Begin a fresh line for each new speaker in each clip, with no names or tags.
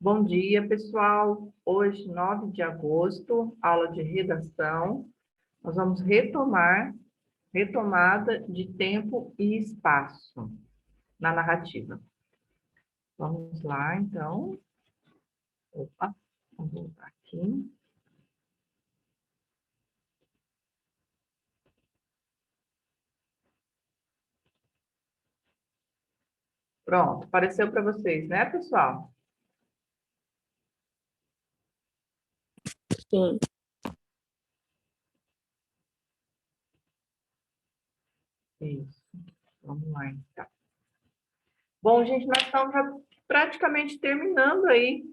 Bom dia, pessoal. Hoje, 9 de agosto, aula de redação. Nós vamos retomada de tempo e espaço na narrativa. Vamos lá, então. Opa, vamos voltar aqui. Pronto, apareceu para vocês, né, pessoal?
Sim.
Isso. Vamos lá, então. Bom, gente, nós estamos já praticamente terminando aí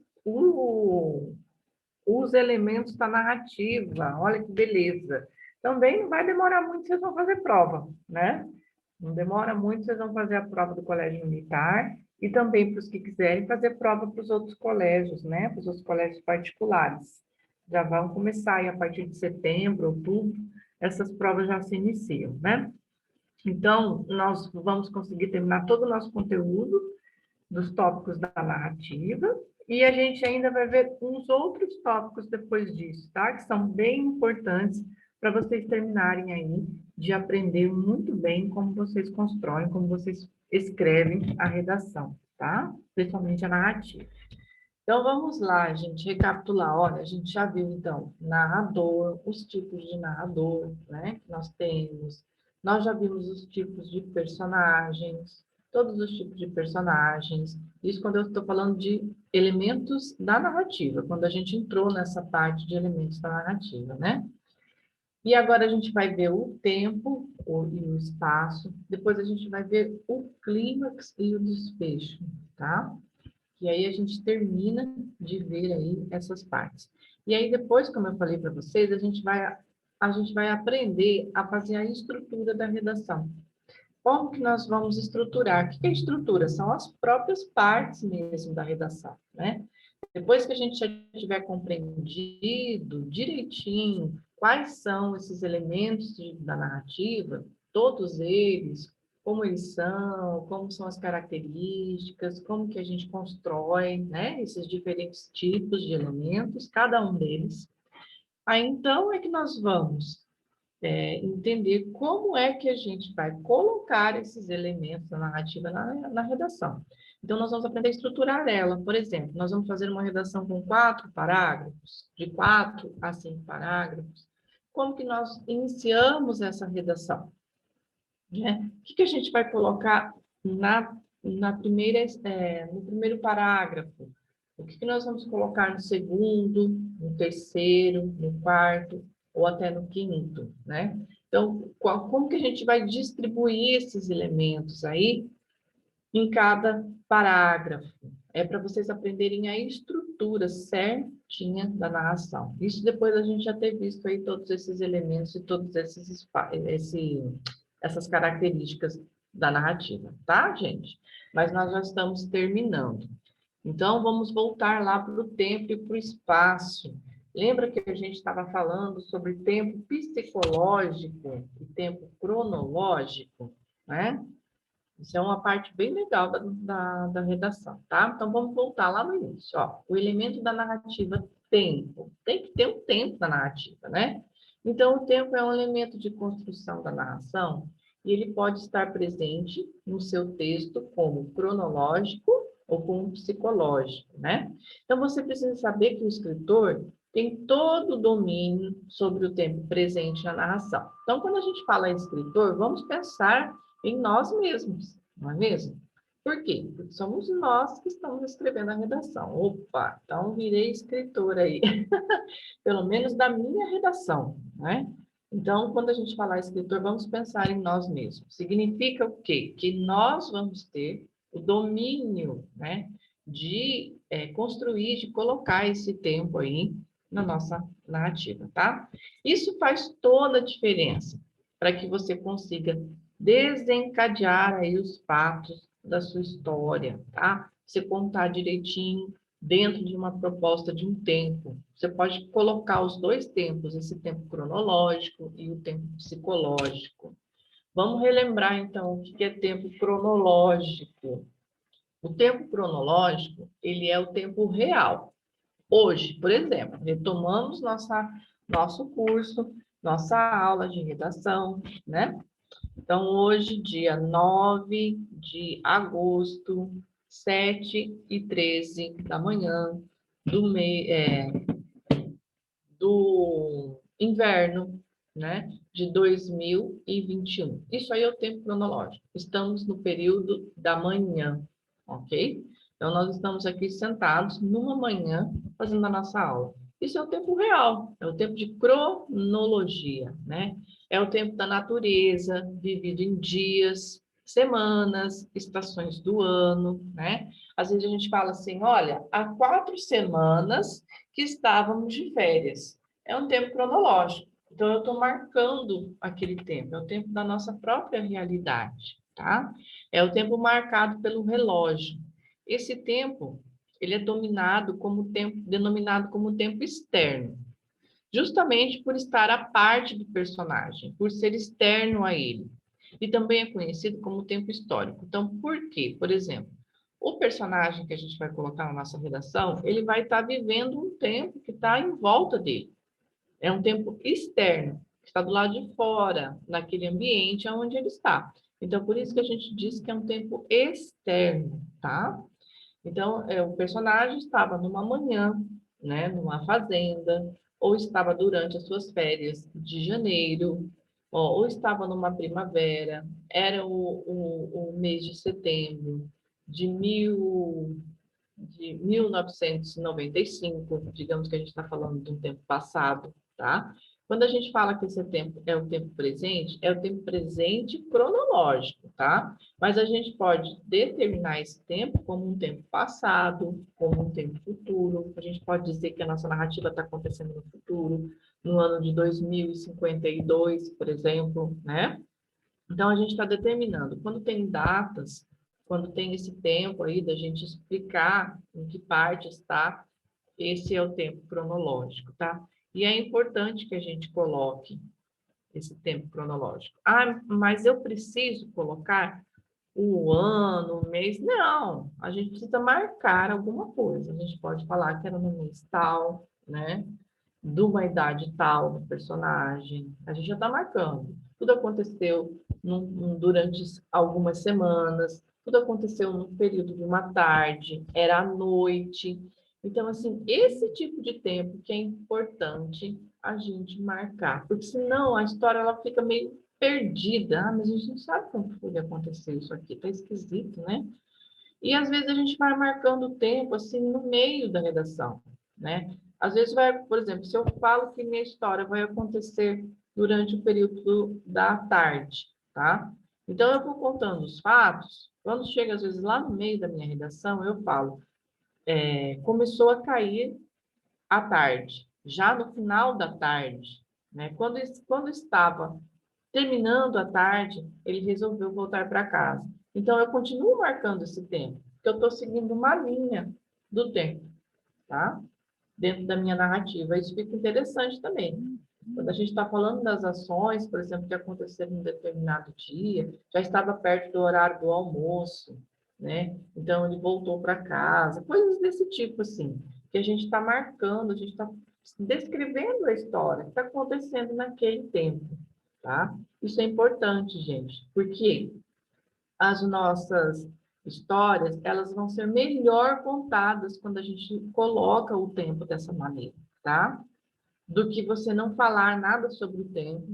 os elementos da narrativa. Olha que beleza. Também não vai demorar muito, vocês vão fazer prova, né? Não demora muito, vocês vão fazer a prova do Colégio Militar e também para os que quiserem fazer prova para os outros colégios, né? Para os outros colégios particulares. Já vão começar aí a partir de setembro, outubro, essas provas já se iniciam, né? Então, nós vamos conseguir terminar todo o nosso conteúdo dos tópicos da narrativa, e a gente ainda vai ver uns outros tópicos depois disso, tá? Que são bem importantes para vocês terminarem aí de aprender muito bem como vocês constroem, como vocês escrevem a redação, tá? Principalmente a narrativa. Então, vamos lá, gente, recapitular. Olha, a gente já viu, então, narrador, os tipos de narrador, né, que nós temos. Nós já vimos os tipos de personagens, todos os tipos de personagens. Isso quando eu estou falando de elementos da narrativa, quando a gente entrou nessa parte de elementos da narrativa, né? E agora a gente vai ver o tempo e o espaço. Depois a gente vai ver o clímax e o desfecho, tá? E aí a gente termina de ver aí essas partes. E aí depois, como eu falei para vocês, a gente vai aprender a fazer a estrutura da redação. Como que nós vamos estruturar? O que é estrutura? São as próprias partes mesmo da redação, né? Depois que a gente já tiver compreendido direitinho quais são esses elementos da narrativa, todos eles, como são as características, como que a gente constrói, né, esses diferentes tipos de elementos, cada um deles. Aí, então, é que nós vamos entender como é que a gente vai colocar esses elementos da narrativa na redação. Então, nós vamos aprender a estruturar ela. Por exemplo, nós vamos fazer uma redação com 4 parágrafos, de 4 a 5 parágrafos. Como que nós iniciamos essa redação? Né? O que a gente vai colocar no primeiro parágrafo? O que nós vamos colocar no segundo, no terceiro, no quarto ou até no quinto, né? Então, como que a gente vai distribuir esses elementos aí em cada parágrafo? É para vocês aprenderem a estrutura certinha da narração. Isso depois a gente já ter visto aí todos esses elementos e todos essas características da narrativa, tá, gente? Mas nós já estamos terminando. Então, vamos voltar lá para o tempo e para o espaço. Lembra que a gente estava falando sobre tempo psicológico e tempo cronológico, né? Isso é uma parte bem legal da redação, tá? Então, vamos voltar lá no início, ó. O elemento da narrativa, tempo. Tem que ter um tempo na narrativa, né? Então, o tempo é um elemento de construção da narração e ele pode estar presente no seu texto como cronológico ou como psicológico, né? Então, você precisa saber que o escritor tem todo o domínio sobre o tempo presente na narração. Então, quando a gente fala em escritor, vamos pensar em nós mesmos, não é mesmo? Por quê? Porque somos nós que estamos escrevendo a redação. Opa, então virei escritora aí. Pelo menos da minha redação, né? Então, quando a gente falar escritor, vamos pensar em nós mesmos. Significa o quê? Que nós vamos ter o domínio, né, de construir, de colocar esse tempo aí na nossa narrativa, tá? Isso faz toda a diferença para que você consiga desencadear aí os fatos da sua história, tá? Você contar direitinho dentro de uma proposta de um tempo. Você pode colocar os dois tempos, esse tempo cronológico e o tempo psicológico. Vamos relembrar, então, o que é tempo cronológico. O tempo cronológico ele é o tempo real. Hoje, por exemplo, retomamos nosso curso, nossa aula de redação, né? Então, hoje, dia 9 de agosto, 7h13 da manhã do inverno, né, de 2021. Isso aí é o tempo cronológico. Estamos no período da manhã, ok? Então, nós estamos aqui sentados numa manhã fazendo a nossa aula. Isso é o tempo real, é o tempo de cronologia, né? É o tempo da natureza, dividido em dias, semanas, estações do ano, né? Às vezes a gente fala assim, olha, há 4 semanas que estávamos de férias. É um tempo cronológico. Então, eu estou marcando aquele tempo. É o tempo da nossa própria realidade, tá? É o tempo marcado pelo relógio. Esse tempo, ele é denominado como tempo externo, justamente por estar à parte do personagem, por ser externo a ele. E também é conhecido como tempo histórico. Então, por quê? Por exemplo, o personagem que a gente vai colocar na nossa redação, ele vai estar vivendo um tempo que está em volta dele. É um tempo externo, que está do lado de fora, naquele ambiente onde ele está. Então, por isso que a gente diz que é um tempo externo, tá? Então, o personagem estava numa manhã, né, numa fazenda, ou estava durante as suas férias de janeiro, ou estava numa primavera, era o mês de setembro de 1995, digamos que a gente está falando de um tempo passado, tá? Quando a gente fala que esse tempo é o tempo presente, é o tempo presente cronológico, tá? Mas a gente pode determinar esse tempo como um tempo passado, como um tempo futuro. A gente pode dizer que a nossa narrativa está acontecendo no futuro, no ano de 2052, por exemplo, né? Então, a gente está determinando. Quando tem datas, quando tem esse tempo aí da gente explicar em que parte está, esse é o tempo cronológico, tá? E é importante que a gente coloque esse tempo cronológico. Ah, mas eu preciso colocar o ano, o mês? Não, a gente precisa marcar alguma coisa. A gente pode falar que era no mês tal, né? De uma idade tal do personagem. A gente já está marcando. Tudo aconteceu durante algumas semanas, tudo aconteceu no período de uma tarde, era à noite. Então, assim, esse tipo de tempo que é importante a gente marcar, porque senão a história ela fica meio perdida. Ah, mas a gente não sabe como foi que aconteceu isso aqui, tá esquisito, né? E às vezes a gente vai marcando o tempo assim no meio da redação, né? Às vezes vai, por exemplo, se eu falo que minha história vai acontecer durante o período da tarde, tá? Então eu vou contando os fatos, quando chega às vezes lá no meio da minha redação, eu falo, começou a cair à tarde, já no final da tarde, né? Quando estava terminando a tarde, ele resolveu voltar para casa. Então, eu continuo marcando esse tempo, porque eu estou seguindo uma linha do tempo, tá? Dentro da minha narrativa. Isso fica interessante também. Quando a gente está falando das ações, por exemplo, que aconteceram em um determinado dia, já estava perto do horário do almoço, né? Então, ele voltou para casa, coisas desse tipo, assim, que a gente está marcando, a gente está descrevendo a história que está acontecendo naquele tempo, tá? Isso é importante, gente, porque as nossas histórias, elas vão ser melhor contadas quando a gente coloca o tempo dessa maneira, tá? Do que você não falar nada sobre o tempo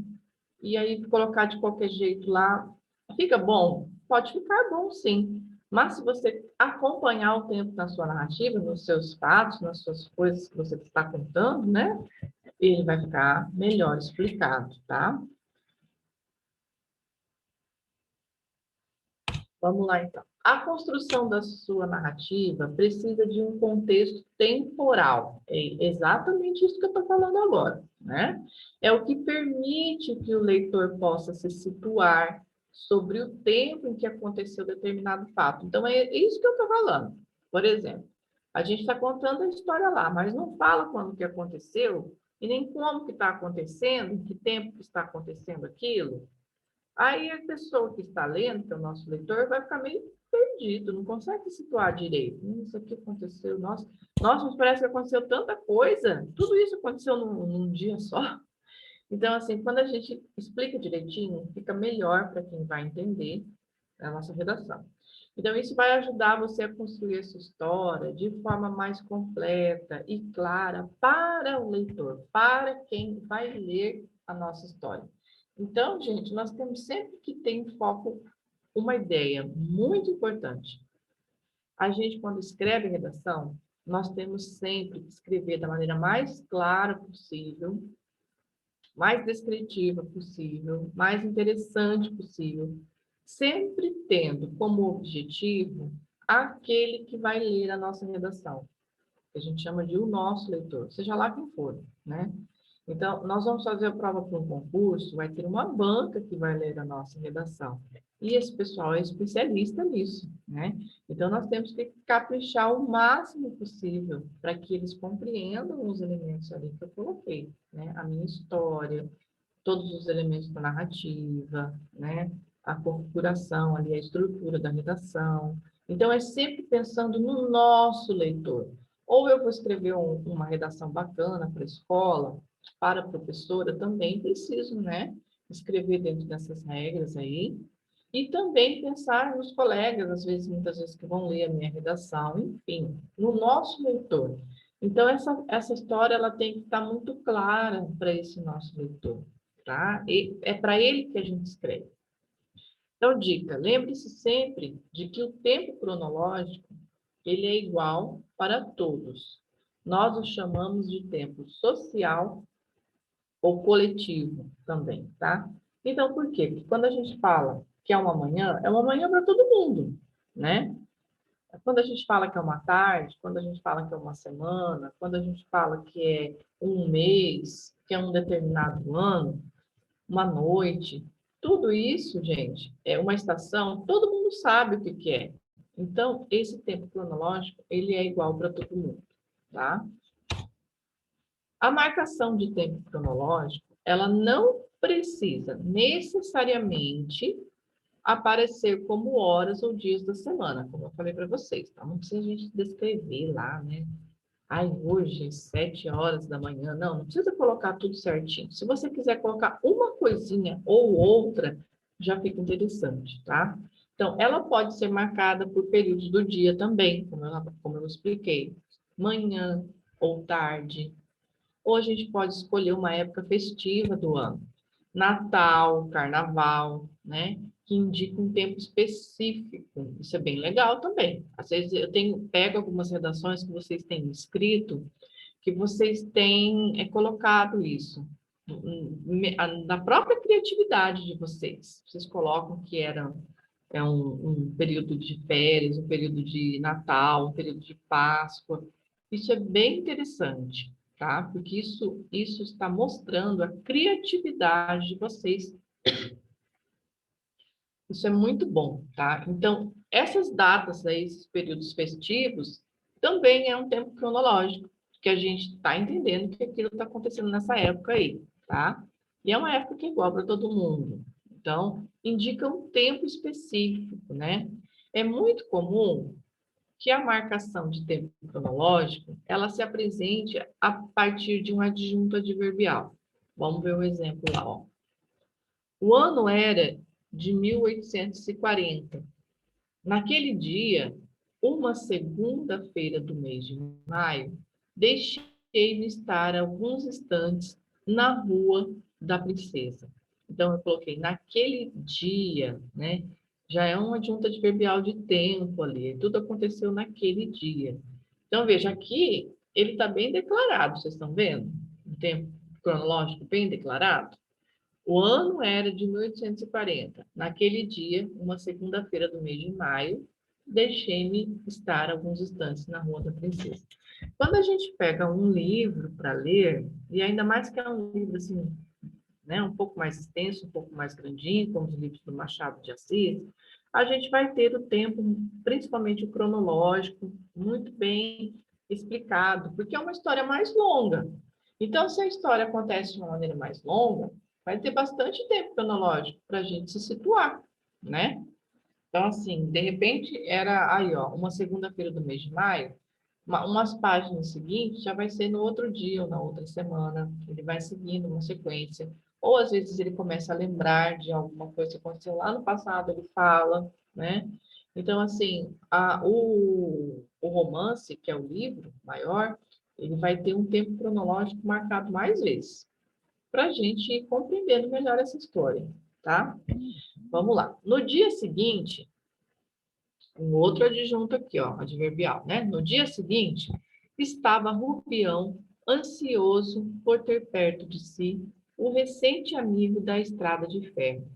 e aí colocar de qualquer jeito lá. Fica bom? Pode ficar bom, sim. Mas se você acompanhar o tempo na sua narrativa, nos seus fatos, nas suas coisas que você está contando, né? Ele vai ficar melhor explicado, tá? Vamos lá, então. A construção da sua narrativa precisa de um contexto temporal. É exatamente isso que eu estou falando agora, né? É o que permite que o leitor possa se situar sobre o tempo em que aconteceu determinado fato. Então, é isso que eu estou falando. Por exemplo, a gente está contando a história lá, mas não fala quando que aconteceu e nem como que está acontecendo, em que tempo que está acontecendo aquilo. Aí a pessoa que está lendo, que é o nosso leitor, vai ficar meio perdido, não consegue se situar direito. Isso aqui aconteceu, nossa, mas parece que aconteceu tanta coisa. Tudo isso aconteceu num dia só. Então, assim, quando a gente explica direitinho, fica melhor para quem vai entender a nossa redação. Então, isso vai ajudar você a construir essa história de forma mais completa e clara para o leitor, para quem vai ler a nossa história. Então, gente, nós temos sempre que ter em foco uma ideia muito importante. A gente, quando escreve redação, nós temos sempre que escrever da maneira mais clara possível, mais descritiva possível, mais interessante possível, sempre tendo como objetivo aquele que vai ler a nossa redação, que a gente chama de o nosso leitor, seja lá quem for, né? Então, nós vamos fazer a prova para um concurso, vai ter uma banca que vai ler a nossa redação. E esse pessoal é especialista nisso, né? Então, nós temos que caprichar o máximo possível para que eles compreendam os elementos ali que eu coloquei, né? A minha história, todos os elementos da narrativa, né? A configuração ali, a estrutura da redação. Então, é sempre pensando no nosso leitor. Ou eu vou escrever uma redação bacana para a escola, para a professora, também preciso, né? Escrever dentro dessas regras aí. E também pensar nos colegas, às vezes, muitas vezes, que vão ler a minha redação, enfim, no nosso leitor. Então, essa história ela tem que estar muito clara para esse nosso leitor, tá? E é para ele que a gente escreve. Então, dica, lembre-se sempre de que o tempo cronológico, ele é igual para todos. Nós o chamamos de tempo social ou coletivo também, tá? Então, por quê? Porque quando a gente fala que é uma manhã para todo mundo, né? Quando a gente fala que é uma tarde, quando a gente fala que é uma semana, quando a gente fala que é um mês, que é um determinado ano, uma noite, tudo isso, gente, é uma estação, todo mundo sabe o que que é. Então, esse tempo cronológico, ele é igual para todo mundo, tá? A marcação de tempo cronológico, ela não precisa necessariamente aparecer como horas ou dias da semana, como eu falei para vocês, tá? Não precisa a gente descrever lá, né? Ai, hoje, 7 horas da manhã. Não, não precisa colocar tudo certinho. Se você quiser colocar uma coisinha ou outra, já fica interessante, tá? Então, ela pode ser marcada por períodos do dia também, como eu expliquei. Manhã ou tarde, ou a gente pode escolher uma época festiva do ano. Natal, Carnaval, né? Que indica um tempo específico. Isso é bem legal também. Às vezes pego algumas redações que vocês têm escrito, que vocês têm colocado isso na própria criatividade de vocês. Vocês colocam que é um período de férias, um período de Natal, um período de Páscoa. Isso é bem interessante, tá? Porque isso está mostrando a criatividade de vocês. Isso é muito bom, tá? Então, essas datas aí, esses períodos festivos, também é um tempo cronológico, que a gente está entendendo que aquilo está acontecendo nessa época aí, tá? E é uma época que é igual para todo mundo. Então, indica um tempo específico, né? É muito comum que a marcação de tempo cronológico, ela se apresente a partir de um adjunto adverbial. Vamos ver o exemplo lá, ó. O ano era de 1840. Naquele dia, uma segunda-feira do mês de maio, deixei-me estar alguns instantes na Rua da Princesa. Então, eu coloquei naquele dia, né? Já é uma adjunta adverbial de tempo ali. Tudo aconteceu naquele dia. Então, veja, aqui ele está bem declarado, vocês estão vendo? O tempo cronológico bem declarado. O ano era de 1840. Naquele dia, uma segunda-feira do mês de maio, deixei-me estar alguns instantes na Rua da Princesa. Quando a gente pega um livro para ler, e ainda mais que é um livro assim, né, um pouco mais extenso, um pouco mais grandinho, como os livros do Machado de Assis, a gente vai ter o tempo, principalmente o cronológico, muito bem explicado, porque é uma história mais longa. Então, se a história acontece de uma maneira mais longa, vai ter bastante tempo cronológico para a gente se situar, né? Então, assim, de repente, era aí, ó, uma segunda-feira do mês de maio, umas páginas seguintes já vai ser no outro dia ou na outra semana. Ele vai seguindo uma sequência. Ou, às vezes, ele começa a lembrar de alguma coisa que aconteceu lá no passado, ele fala, né? Então, assim, o romance, que é o livro maior, ele vai ter um tempo cronológico marcado mais vezes, para a gente ir compreendendo melhor essa história, tá? Vamos lá. No dia seguinte, um outro adjunto aqui, ó, adverbial, né? No dia seguinte, estava Rubião ansioso por ter perto de si o recente amigo da estrada de ferro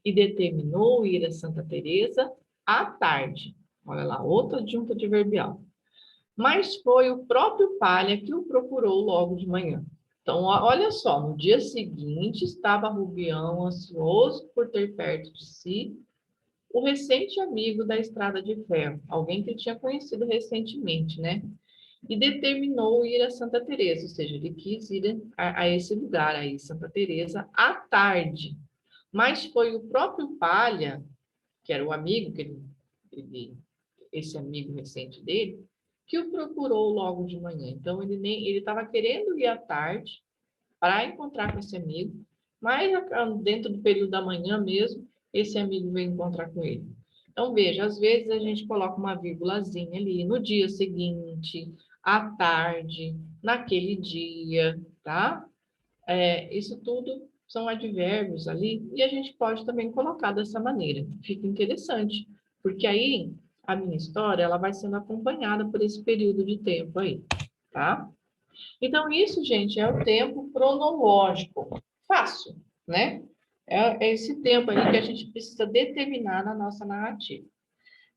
e determinou ir a Santa Teresa à tarde. Olha lá, outro adjunto adverbial. Mas foi o próprio Palha que o procurou logo de manhã. Então, olha só, no dia seguinte estava Rubião ansioso por ter perto de si o recente amigo da Estrada de Ferro, alguém que ele tinha conhecido recentemente, né? E determinou ir a Santa Teresa, ou seja, ele quis ir a esse lugar aí, Santa Teresa, à tarde. Mas foi o próprio Palha, que era o amigo que esse amigo recente dele, que o procurou logo de manhã. Então ele estava querendo ir à tarde para encontrar com esse amigo, mas dentro do período da manhã mesmo, esse amigo veio encontrar com ele. Então, veja, às vezes a gente coloca uma vírgulazinha ali no dia seguinte, à tarde, naquele dia, tá? Isso tudo são advérbios ali, e a gente pode também colocar dessa maneira. Fica interessante, porque aí a minha história ela vai sendo acompanhada por esse período de tempo aí, tá? Então, isso, gente, é o tempo cronológico. Fácil, né? É esse tempo aí que a gente precisa determinar na nossa narrativa.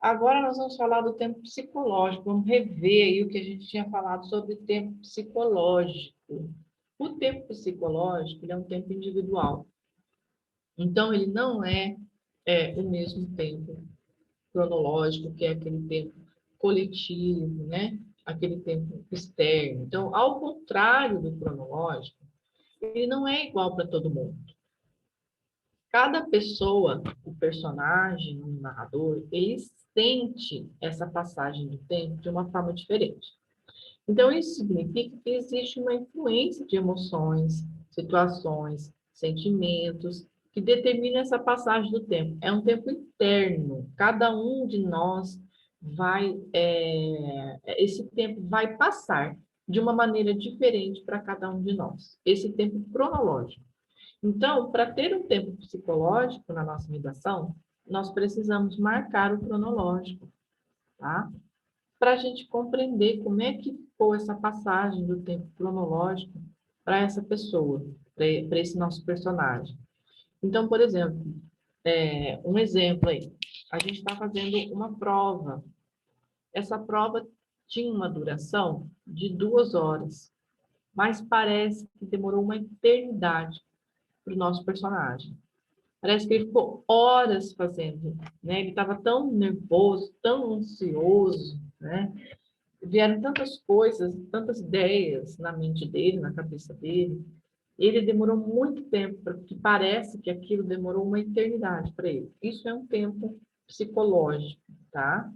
Agora nós vamos falar do tempo psicológico. Vamos rever aí o que a gente tinha falado sobre tempo psicológico. O tempo psicológico, ele é um tempo individual. Então, ele não é o mesmo tempo cronológico, que é aquele tempo coletivo, né? Aquele tempo externo. Então, ao contrário do cronológico, ele não é igual para todo mundo. Cada pessoa, o personagem, o narrador, ele sente essa passagem do tempo de uma forma diferente. Então, isso significa que existe uma influência de emoções, situações, sentimentos, que determina essa passagem do tempo. É um tempo interno. Cada um de nós esse tempo vai passar de uma maneira diferente para cada um de nós. Esse tempo cronológico. Então, para ter um tempo psicológico na nossa redação, nós precisamos marcar o cronológico, tá? Para a gente compreender como é que foi essa passagem do tempo cronológico para essa pessoa, para esse nosso personagem. Então, por exemplo, um exemplo aí, a gente está fazendo uma prova. Essa prova tinha uma duração de 2 horas, mas parece que demorou uma eternidade para o nosso personagem. Parece que ele ficou horas fazendo, né? Ele estava tão nervoso, tão ansioso, né? Vieram tantas coisas, tantas ideias na mente dele, na cabeça dele. Ele demorou muito tempo, porque parece que aquilo demorou uma eternidade para ele. Isso é um tempo psicológico, tá?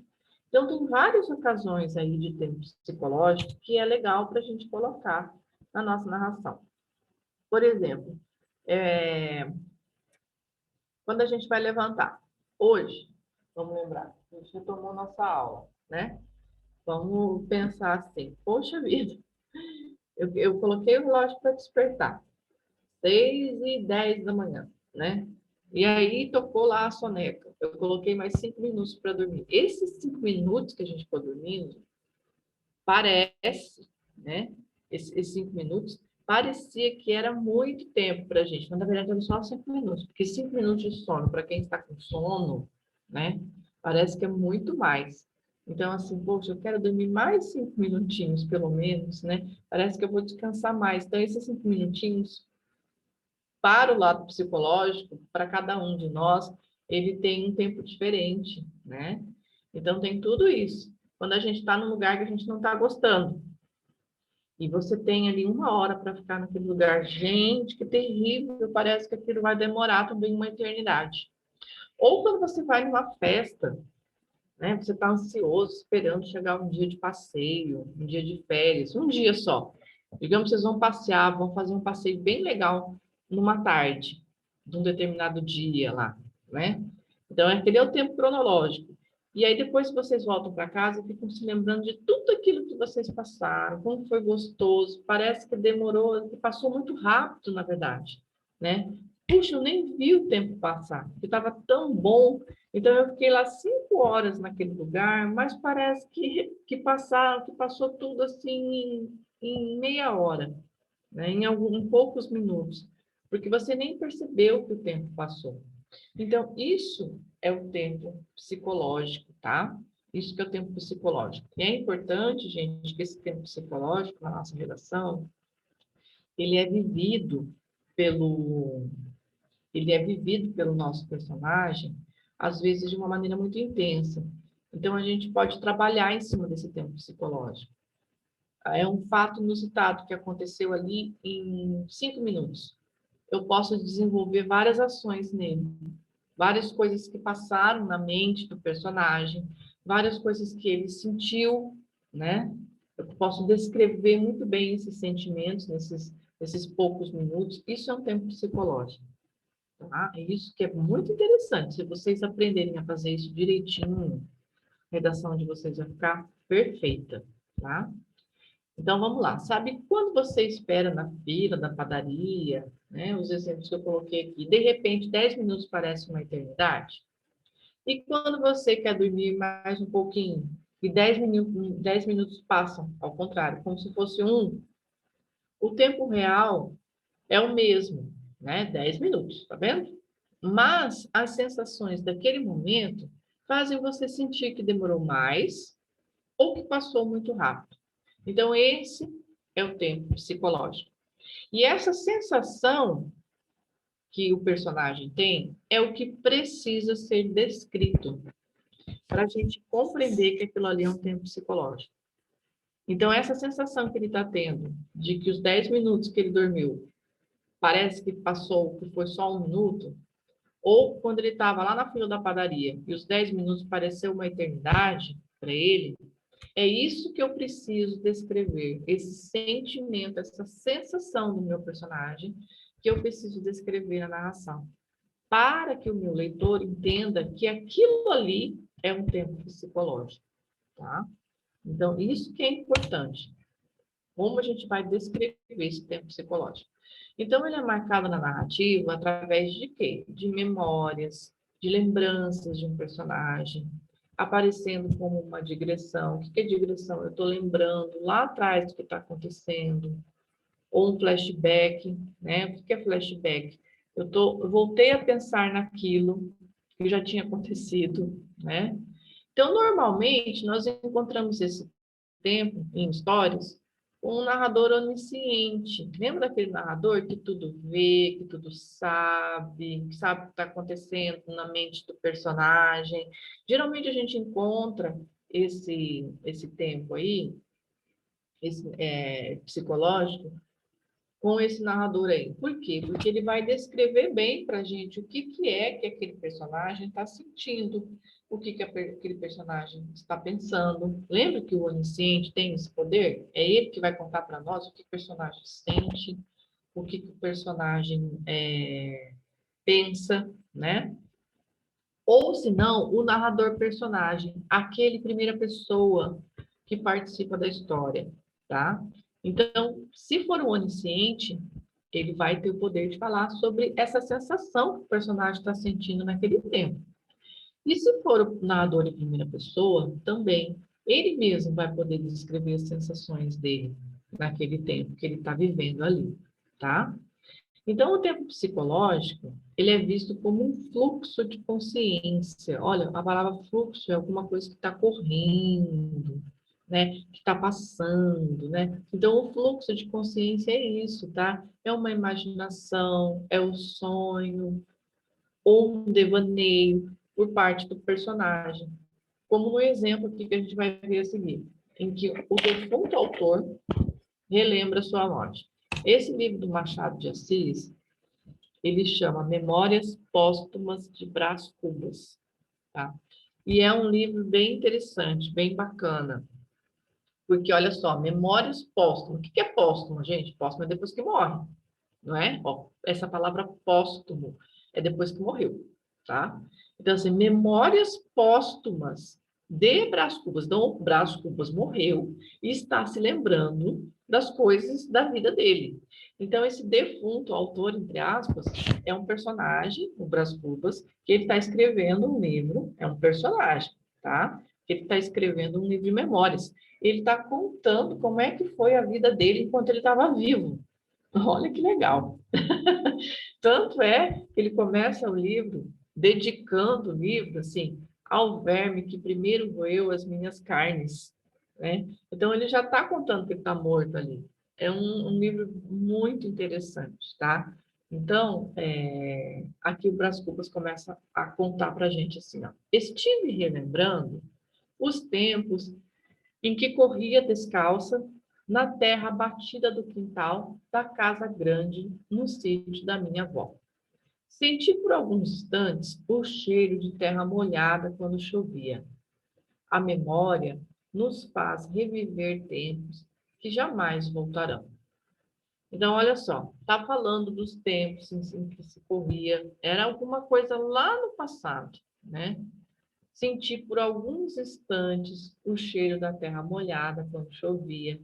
Então, tem várias ocasiões aí de tempo psicológico que é legal para a gente colocar na nossa narração. Por exemplo, quando a gente vai levantar. Hoje, vamos lembrar, a gente retomou nossa aula, né? Vamos pensar assim, poxa vida, eu coloquei o relógio para despertar, 6h10 da manhã, né? E aí tocou lá a soneca. Eu coloquei mais 5 minutos para dormir. Esses 5 minutos que a gente ficou dormindo, parece, né? Esses 5 minutos, parecia que era muito tempo para a gente, mas na verdade eram só 5 minutos, porque 5 minutos de sono, para quem está com sono, né? Parece que é muito mais. Então, assim, poxa, eu quero dormir mais 5 minutinhos, pelo menos, né? Parece que eu vou descansar mais. Então, esses 5 minutinhos, para o lado psicológico, para cada um de nós, ele tem um tempo diferente, né? Então, tem tudo isso. Quando a gente está num lugar que a gente não está gostando, e você tem ali 1 hora para ficar naquele lugar, gente, que terrível, parece que aquilo vai demorar também uma eternidade. Ou quando você vai numa festa, né? Você está ansioso, esperando chegar um dia de passeio, um dia de férias, um dia só. Digamos que vocês vão passear, vão fazer um passeio bem legal numa tarde, de um determinado dia lá, né? Então, aquele é o tempo cronológico. E aí, depois que vocês voltam para casa, ficam se lembrando de tudo aquilo que vocês passaram, como foi gostoso, parece que demorou, que passou muito rápido, na verdade, né? Puxa, eu nem vi o tempo passar, porque estava tão bom. Então, eu fiquei lá 5 horas naquele lugar, mas parece que passou tudo assim em meia hora, né? Em poucos minutos, porque você nem percebeu que o tempo passou. Então, isso é o tempo psicológico, tá? Isso que é o tempo psicológico. E é importante, gente, que esse tempo psicológico na nossa relação, ele é vivido pelo, ele é vivido pelo nosso personagem, às vezes de uma maneira muito intensa. Então, a gente pode trabalhar em cima desse tempo psicológico. É um fato inusitado que aconteceu ali em 5 minutos. Eu posso desenvolver várias ações nele, várias coisas que passaram na mente do personagem, várias coisas que ele sentiu, né? Eu posso descrever muito bem esses sentimentos nesses poucos minutos. Isso é um tempo psicológico, tá? É isso que é muito interessante. Se vocês aprenderem a fazer isso direitinho, a redação de vocês vai ficar perfeita, tá? Então, vamos lá. Sabe quando você espera na fila da padaria, né? Os exemplos que eu coloquei aqui, de repente, 10 minutos parece uma eternidade? E quando você quer dormir mais um pouquinho, e 10 minutos passam, ao contrário, como se fosse um, o tempo real é o mesmo, né? 10 minutos, tá vendo? Mas as sensações daquele momento fazem você sentir que demorou mais ou que passou muito rápido. Então, esse é o tempo psicológico. E essa sensação que o personagem tem é o que precisa ser descrito para a gente compreender que aquilo ali é um tempo psicológico. Então, essa sensação que ele está tendo de que os 10 minutos que ele dormiu parece que passou, que foi só um minuto, ou quando ele estava lá na fila da padaria e os 10 minutos pareceu uma eternidade para ele, é isso que eu preciso descrever, esse sentimento, essa sensação do meu personagem, que eu preciso descrever na narração, para que o meu leitor entenda que aquilo ali é um tempo psicológico, tá? Então, isso que é importante. Como a gente vai descrever esse tempo psicológico? Então, ele é marcado na narrativa através de quê? De memórias, de lembranças de um personagem, aparecendo como uma digressão. O que é digressão? Eu estou lembrando lá atrás do que está acontecendo, ou um flashback, né? O que é flashback? Eu voltei a pensar naquilo que já tinha acontecido, né? Então, normalmente, nós encontramos esse tempo em histórias com um narrador onisciente. Lembra daquele narrador que tudo vê, que tudo sabe, que sabe o que está acontecendo na mente do personagem? Geralmente a gente encontra esse tempo aí, psicológico, com esse narrador aí. Por quê? Porque ele vai descrever bem para a gente o que é que aquele personagem está sentindo, o que aquele personagem está pensando. Lembra que o onisciente tem esse poder? É ele que vai contar para nós o que o personagem sente, o que o personagem pensa, né? Ou, se não, o narrador personagem, aquele primeira pessoa que participa da história, tá? Então, se for um onisciente, ele vai ter o poder de falar sobre essa sensação que o personagem está sentindo naquele tempo. E se for o narrador em primeira pessoa, também, ele mesmo vai poder descrever as sensações dele naquele tempo que ele está vivendo ali, tá? Então, o tempo psicológico, ele é visto como um fluxo de consciência. Olha, a palavra fluxo é alguma coisa que está correndo, né? Que está passando, né? Então, o fluxo de consciência é isso, tá? É uma imaginação, é o sonho, ou um devaneio por parte do personagem. Como no exemplo aqui que a gente vai ver a seguir, em que o defunto autor relembra sua morte. Esse livro do Machado de Assis, ele chama Memórias Póstumas de Brás Cubas, tá? E é um livro bem interessante, bem bacana, porque olha só, Memórias Póstumas. O que é póstumo, gente? Póstumo é depois que morre, não é? Ó, essa palavra póstumo é depois que morreu, tá? Então, assim, Memórias Póstumas de Brás Cubas. Então, o Brás Cubas morreu e está se lembrando das coisas da vida dele. Então, esse defunto autor, entre aspas, é um personagem, o Brás Cubas, que ele está escrevendo um livro, é um personagem, tá? Ele está escrevendo um livro de memórias. Ele está contando como é que foi a vida dele enquanto ele estava vivo. Olha que legal. Tanto é que ele começa o livro dedicando o livro assim ao verme que primeiro roeu as minhas carnes, né? Então ele já está contando que ele está morto ali. É um livro muito interessante, tá? Então, aqui o Brás Cubas começa a contar para a gente assim, ó. Estive relembrando os tempos em que corria descalça na terra batida do quintal da casa grande no sítio da minha avó. Senti por alguns instantes o cheiro de terra molhada quando chovia. A memória nos faz reviver tempos que jamais voltarão. Então, olha só, está falando dos tempos em que se corria, era alguma coisa lá no passado, né? Senti por alguns instantes o cheiro da terra molhada quando chovia,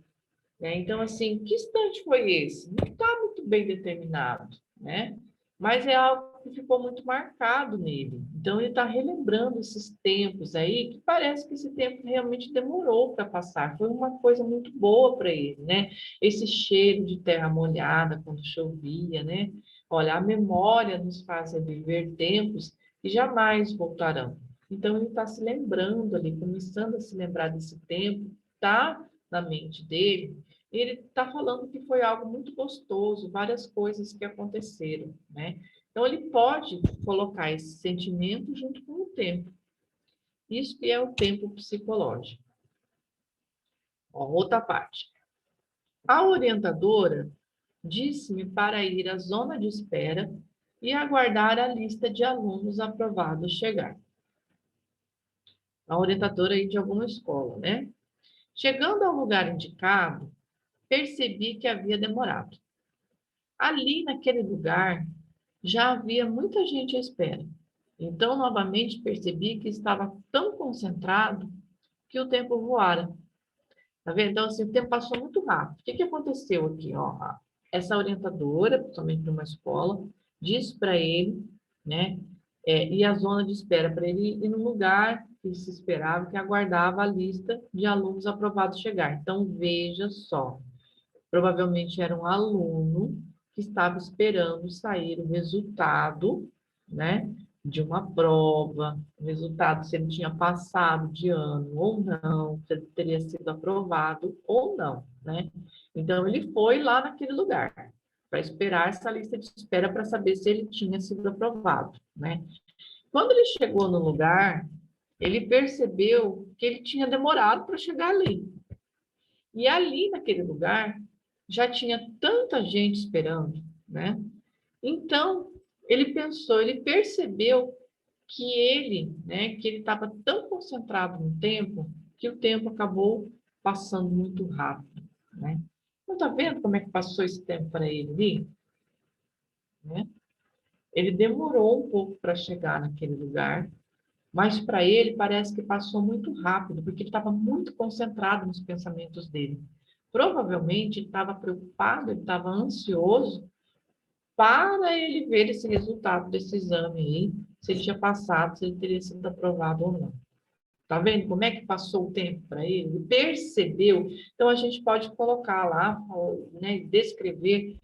né? Então, assim, que instante foi esse? Não está muito bem determinado, né? Mas é algo que ficou muito marcado nele. Então, ele está relembrando esses tempos aí, que parece que esse tempo realmente demorou para passar. Foi uma coisa muito boa para ele, né? Esse cheiro de terra molhada quando chovia, né? Olha, a memória nos faz reviver tempos que jamais voltarão. Então, ele está se lembrando ali, começando a se lembrar desse tempo, tá na mente dele, ele está falando que foi algo muito gostoso, várias coisas que aconteceram, né? Então, ele pode colocar esse sentimento junto com o tempo. Isso que é o tempo psicológico. Ó, outra parte. A orientadora disse-me para ir à zona de espera e aguardar a lista de alunos aprovados chegar. A orientadora aí de alguma escola, né? Chegando ao lugar indicado, percebi que havia demorado. Ali, naquele lugar, já havia muita gente à espera. Então, novamente, percebi que estava tão concentrado que o tempo voara. Tá vendo? Então, assim, o tempo passou muito rápido. O que que aconteceu aqui? Ó, essa orientadora, principalmente numa escola, disse para ele, né, ir à zona de espera, para ele ir no lugar que se esperava, que aguardava a lista de alunos aprovados chegar. Então, veja só. Provavelmente era um aluno que estava esperando sair o resultado, né, de uma prova, o resultado se ele tinha passado de ano ou não, se ele teria sido aprovado ou não, né? Então ele foi lá naquele lugar para esperar essa lista de espera para saber se ele tinha sido aprovado, né? Quando ele chegou no lugar, ele percebeu que ele tinha demorado para chegar ali. E ali naquele lugar já tinha tanta gente esperando, né? Então, ele pensou, ele percebeu que que ele estava tão concentrado no tempo, que o tempo acabou passando muito rápido, né? Não tá vendo como é que passou esse tempo para ele ali, né? Ele demorou um pouco para chegar naquele lugar, mas para ele parece que passou muito rápido, porque ele estava muito concentrado nos pensamentos dele. Provavelmente ele estava preocupado, ele estava ansioso para ele ver esse resultado desse exame aí, se ele tinha passado, se ele teria sido aprovado ou não. Tá vendo como é que passou o tempo para ele? Ele percebeu. Então a gente pode colocar lá, né, descrever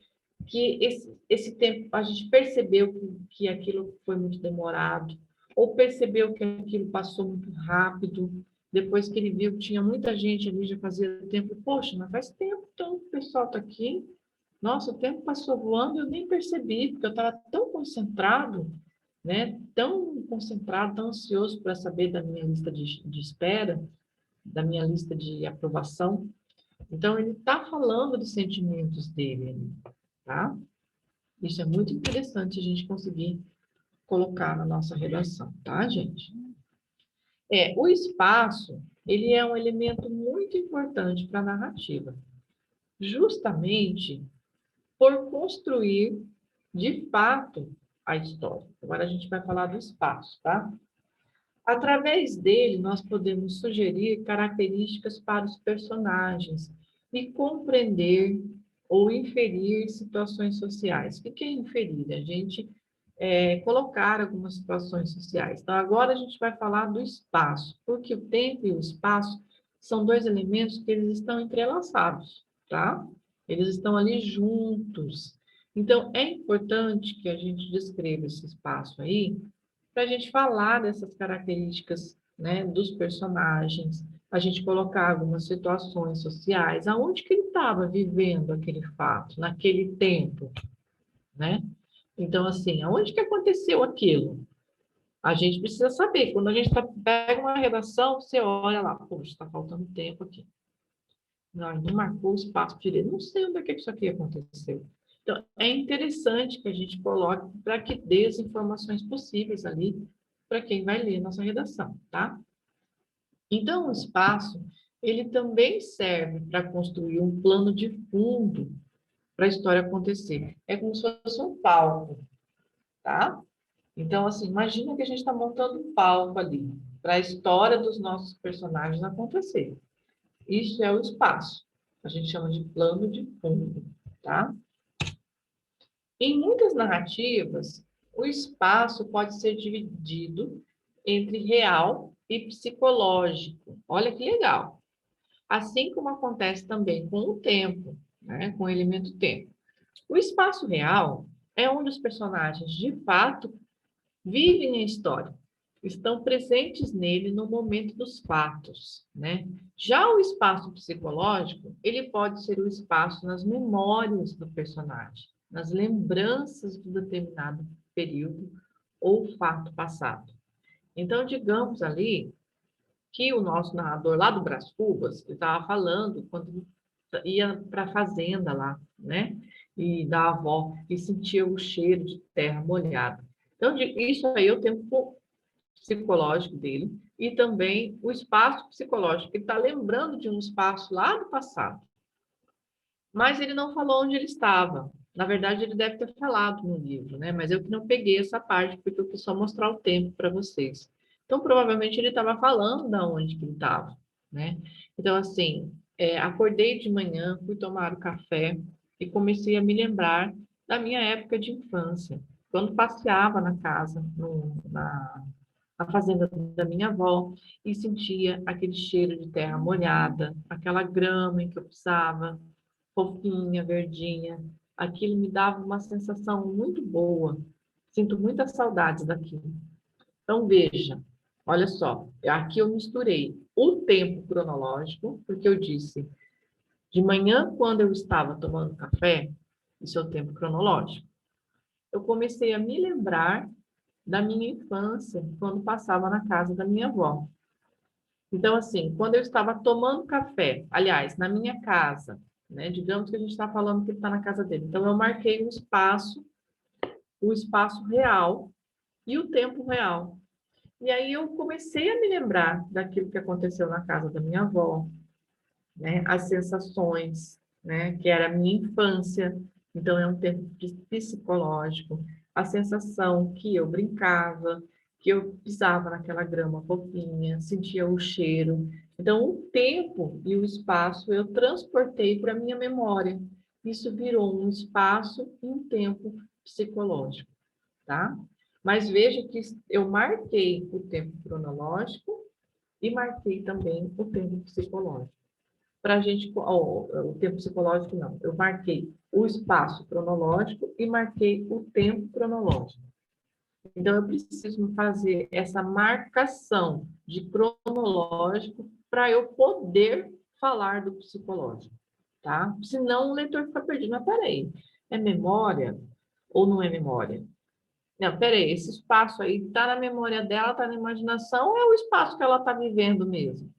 que esse tempo a gente percebeu que aquilo foi muito demorado, ou percebeu que aquilo passou muito rápido, depois que ele viu que tinha muita gente ali, já fazia tempo, poxa, mas faz tempo então que o pessoal está aqui, nossa, o tempo passou voando, eu nem percebi, porque eu estava tão concentrado, né, tão concentrado, tão ansioso para saber da minha lista de espera, da minha lista de aprovação. Então, ele está falando dos sentimentos dele, tá? Isso é muito interessante a gente conseguir colocar na nossa redação, tá, gente? O espaço, ele é um elemento muito importante para a narrativa, justamente por construir, de fato, a história. Agora a gente vai falar do espaço, tá? Através dele, nós podemos sugerir características para os personagens e compreender ou inferir situações sociais. O que é inferir? A gente colocar algumas situações sociais. Então, agora a gente vai falar do espaço, porque o tempo e o espaço são dois elementos que eles estão entrelaçados, tá? Eles estão ali juntos. Então, é importante que a gente descreva esse espaço aí, para a gente falar dessas características, né, dos personagens, a gente colocar algumas situações sociais, aonde que ele estava vivendo aquele fato, naquele tempo, né? Então, assim, aonde que aconteceu aquilo? A gente precisa saber. Quando a gente pega uma redação, você olha lá, poxa, está faltando tempo aqui. Não marcou o espaço direito. Não sei onde é que isso aqui aconteceu. Então, é interessante que a gente coloque para que dê as informações possíveis ali para quem vai ler nossa redação, tá? Então, o espaço, ele também serve para construir um plano de fundo para a história acontecer. É como se fosse um palco, tá? Então, assim, imagina que a gente está montando um palco ali para a história dos nossos personagens acontecer. Isso é o espaço. A gente chama de plano de fundo, tá? Em muitas narrativas, o espaço pode ser dividido entre real e psicológico. Olha que legal. Assim como acontece também com o tempo, né? Com o elemento tempo. O espaço real é onde os personagens, de fato, vivem a história, estão presentes nele no momento dos fatos, né? Já o espaço psicológico, ele pode ser o espaço nas memórias do personagem, nas lembranças do determinado período ou fato passado. Então, digamos ali que o nosso narrador lá do Brás Cubas estava falando quando ia para a fazenda lá, né? E da avó, e sentia o cheiro de terra molhada. Então, isso aí é o tempo psicológico dele e também o espaço psicológico. Ele está lembrando de um espaço lá do passado, mas ele não falou onde ele estava. Na verdade, ele deve ter falado no livro, né? Mas eu que não peguei essa parte, porque eu quis só mostrar o tempo para vocês. Então, provavelmente, ele estava falando da onde que ele estava, né? Então, assim, acordei de manhã, fui tomar o café e comecei a me lembrar da minha época de infância, quando passeava na casa, na fazenda da minha avó, e sentia aquele cheiro de terra molhada, aquela grama em que eu pisava, fofinha, verdinha. Aquilo me dava uma sensação muito boa. Sinto muitas saudades daquilo. Então, veja, olha só, aqui eu misturei o tempo cronológico, porque eu disse, de manhã, quando eu estava tomando café, isso é o tempo cronológico, eu comecei a me lembrar da minha infância, quando passava na casa da minha avó. Então, assim, quando eu estava tomando café, aliás, na minha casa, né? Digamos que a gente está falando que ele está na casa dele. Então, eu marquei o espaço real e o tempo real. E aí eu comecei a me lembrar daquilo que aconteceu na casa da minha avó, né? As sensações, né? Que era a minha infância. Então, é um tempo psicológico. A sensação que eu brincava, que eu pisava naquela grama fofinha, sentia o cheiro. Então, o tempo e o espaço eu transportei para a minha memória. Isso virou um espaço e um tempo psicológico, tá? Mas veja que eu marquei o tempo cronológico e marquei também o tempo psicológico para a gente, o tempo psicológico não, eu marquei o espaço cronológico e marquei o tempo cronológico. Então, eu preciso fazer essa marcação de cronológico para eu poder falar do psicológico, tá? Senão o leitor fica perdido. Mas peraí, é memória ou não é memória? Não, peraí, esse espaço aí está na memória dela, está na imaginação, ou é o espaço que ela está vivendo mesmo?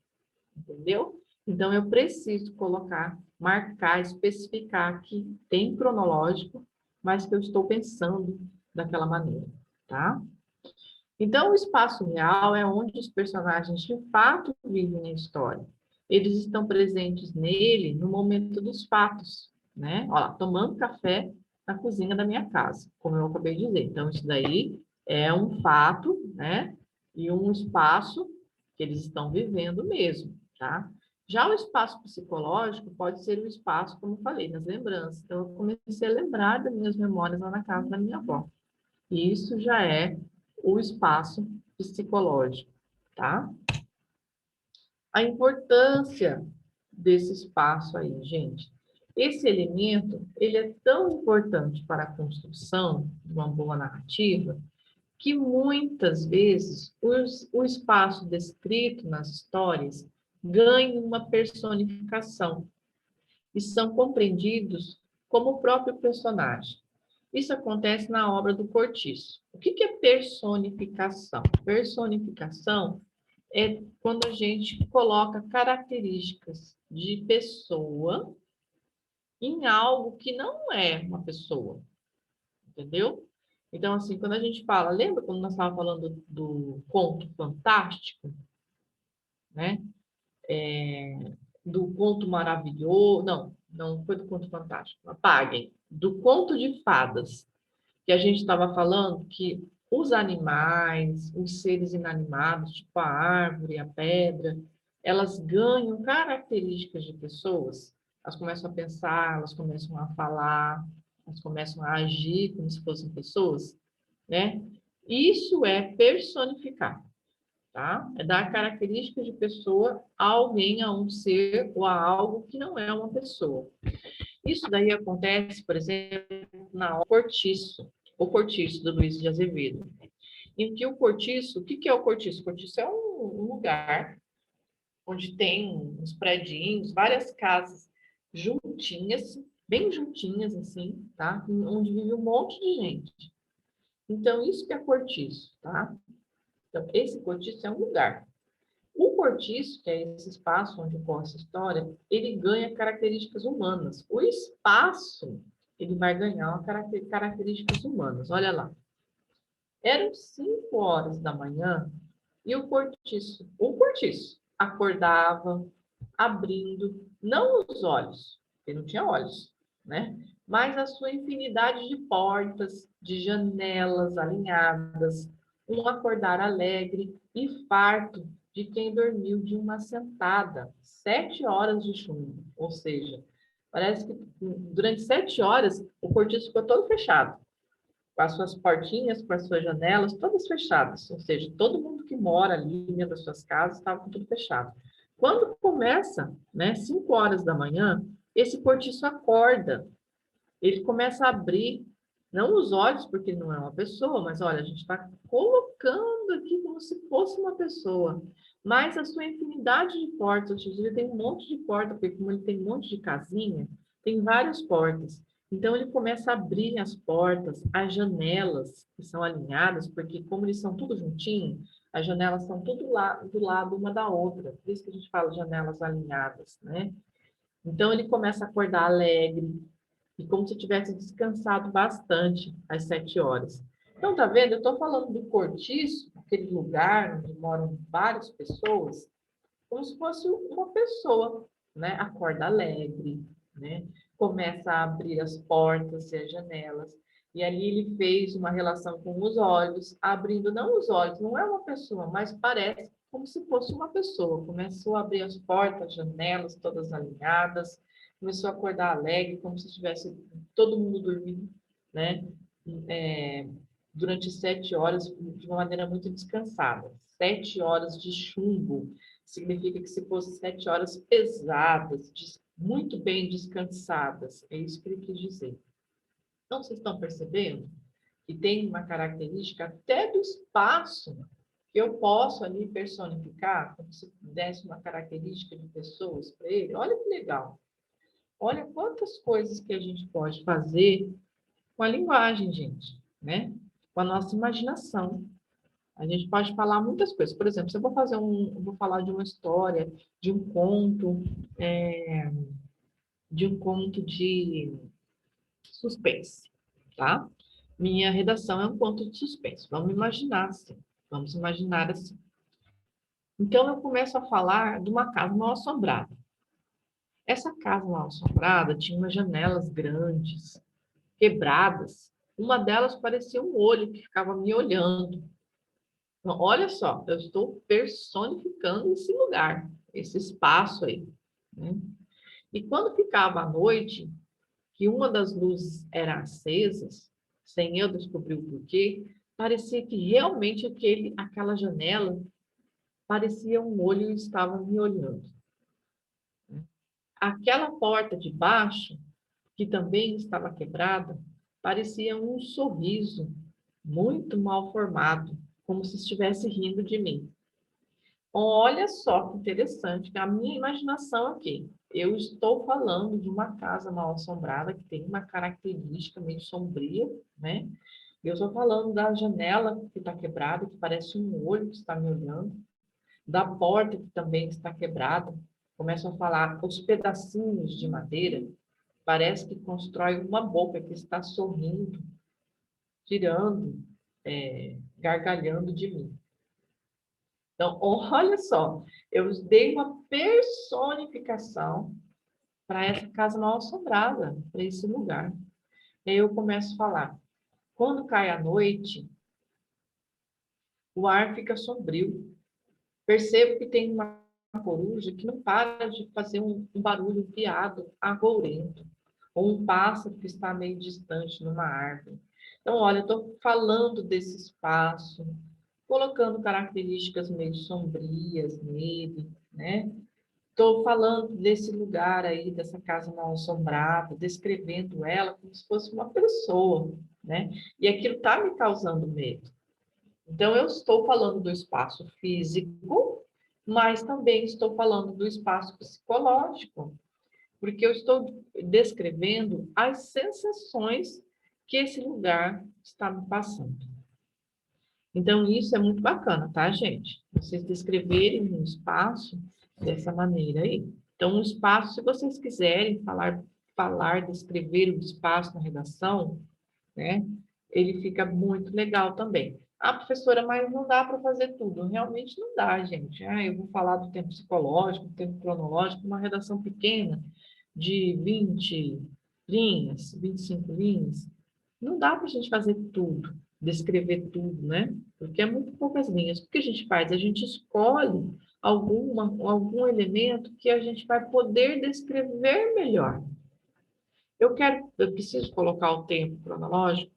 Entendeu? Então, eu preciso colocar, marcar, especificar que tem cronológico mas que eu estou pensando daquela maneira, tá? Então, o espaço real é onde os personagens de fato vivem a história. Eles estão presentes nele no momento dos fatos, né? Olha lá, tomando café na cozinha da minha casa, como eu acabei de dizer. Então, isso daí é um fato, né? E um espaço que eles estão vivendo mesmo, tá? Já o espaço psicológico pode ser um espaço, como eu falei, nas lembranças. Então, eu comecei a lembrar das minhas memórias lá na casa da minha avó. E isso já é o espaço psicológico, tá? A importância desse espaço aí, gente. Esse elemento, ele é tão importante para a construção de uma boa narrativa que muitas vezes o espaço descrito nas histórias ganha uma personificação e são compreendidos como o próprio personagem. Isso acontece na obra do Cortiço. O que é personificação? Personificação é quando a gente coloca características de pessoa em algo que não é uma pessoa, entendeu? Então, assim, quando a gente fala, lembra quando nós estávamos falando do conto fantástico, né? Do conto maravilhoso, não foi do conto fantástico, apaguem, do conto de fadas, que a gente estava falando que os animais, os seres inanimados, tipo a árvore, a pedra, elas ganham características de pessoas. Elas começam a pensar, elas começam a falar, elas começam a agir como se fossem pessoas, né? Isso é personificar, tá? É dar características de pessoa a alguém, a um ser ou a algo que não é uma pessoa. Isso daí acontece, por exemplo, na obra Cortiço, o Cortiço do Luiz de Azevedo. Em que o cortiço, o que é o cortiço? O cortiço é um lugar onde tem uns predinhos, várias casas juntinhas, bem juntinhas assim, tá? Onde vive um monte de gente. Então, isso que é cortiço, tá? Então, esse cortiço é um lugar. O cortiço, que é esse espaço onde ocorre essa história, ele ganha características humanas. O espaço, ele vai ganhar características humanas. Olha lá. Eram 5 horas da manhã e o cortiço, acordava abrindo, não os olhos, porque não tinha olhos, né? Mas a sua infinidade de portas, de janelas alinhadas, um acordar alegre e farto de quem dormiu de uma sentada, 7 horas de chumbo, ou seja, parece que durante 7 horas o cortiço ficou todo fechado, com as suas portinhas, com as suas janelas, todas fechadas. Ou seja, todo mundo que mora ali dentro das suas casas estava com tudo fechado. Quando começa, né, 5 horas da manhã, esse cortiço acorda. Ele começa a abrir, não os olhos, porque não é uma pessoa, mas olha, a gente está colocando aqui como se fosse uma pessoa. Mas a sua infinidade de portas, ele tem um monte de porta, porque como ele tem um monte de casinha, tem várias portas. Então ele começa a abrir as portas, as janelas que são alinhadas, porque como eles são tudo juntinho, as janelas são tudo lá, do lado uma da outra. Por isso que a gente fala janelas alinhadas, né? Então ele começa a acordar alegre, e como se tivesse descansado bastante às 7 horas. Então, tá vendo? Eu estou falando do cortiço, aquele lugar onde moram várias pessoas, como se fosse uma pessoa, né? Acorda alegre, né? Começa a abrir as portas e as janelas. E ali ele fez uma relação com os olhos, abrindo não os olhos, não é uma pessoa, mas parece como se fosse uma pessoa. Começou a abrir as portas, janelas todas alinhadas, começou a acordar alegre, como se estivesse todo mundo dormindo, né? É, durante 7 horas, de uma maneira muito descansada. 7 horas de chumbo significa que se fosse 7 horas pesadas, muito bem descansadas. É isso que ele quis dizer. Então, vocês estão percebendo que tem uma característica até do espaço que eu posso ali personificar, como se desse uma característica de pessoas para ele. Olha que legal. Olha quantas coisas que a gente pode fazer com a linguagem, gente, né? Com a nossa imaginação. A gente pode falar muitas coisas. Por exemplo, se eu vou falar de uma história, de um conto, de um conto de suspense. tá? Minha redação é um conto de suspense. Vamos imaginar assim. Vamos imaginar assim. Então, eu começo a falar de uma casa mal assombrada. Essa casa mal assombrada tinha umas janelas grandes, quebradas. Uma delas parecia um olho que ficava me olhando. Então, olha só, eu estou personificando esse lugar, esse espaço aí, né? E quando ficava à noite, que uma das luzes era acesas, sem eu descobrir o porquê, parecia que realmente aquela janela parecia um olho e estava me olhando. Aquela porta de baixo, que também estava quebrada, parecia um sorriso muito mal formado, como se estivesse rindo de mim. Olha só que interessante, que a minha imaginação aqui. Eu estou falando de uma casa mal assombrada, que tem uma característica meio sombria, né? Eu estou falando da janela que está quebrada, que parece um olho que está me olhando, da porta que também está quebrada. Começo a falar os pedacinhos de madeira, parece que constrói uma boca que está sorrindo, tirando, gargalhando de mim. Então, olha só, eu dei uma personificação para essa casa mal assombrada, para esse lugar. E aí eu começo a falar. Quando cai a noite, o ar fica sombrio. Percebo que tem uma coruja que não para de fazer um barulho piado, agourento, ou um pássaro que está meio distante numa árvore. Então, olha, eu estou falando desse espaço, colocando características meio sombrias nele, né? Estou falando desse lugar aí, dessa casa mal assombrada, descrevendo ela como se fosse uma pessoa, né? E aquilo está me causando medo. Então, eu estou falando do espaço físico, mas também estou falando do espaço psicológico, porque eu estou descrevendo as sensações que esse lugar está me passando. Então, isso é muito bacana, tá, gente? Vocês descreverem um espaço dessa maneira aí. Então, um espaço, se vocês quiserem descrever o espaço na redação, né? Ele fica muito legal também. Ah, professora, mas não dá para fazer tudo. Realmente não dá, gente. Ah, eu vou falar do tempo psicológico, do tempo cronológico, uma redação pequena de 20 linhas, 25 linhas. Não dá para a gente fazer tudo, descrever tudo, né? Porque é muito poucas linhas. O que a gente faz? A gente escolhe algum elemento que a gente vai poder descrever melhor. Eu preciso colocar o tempo cronológico?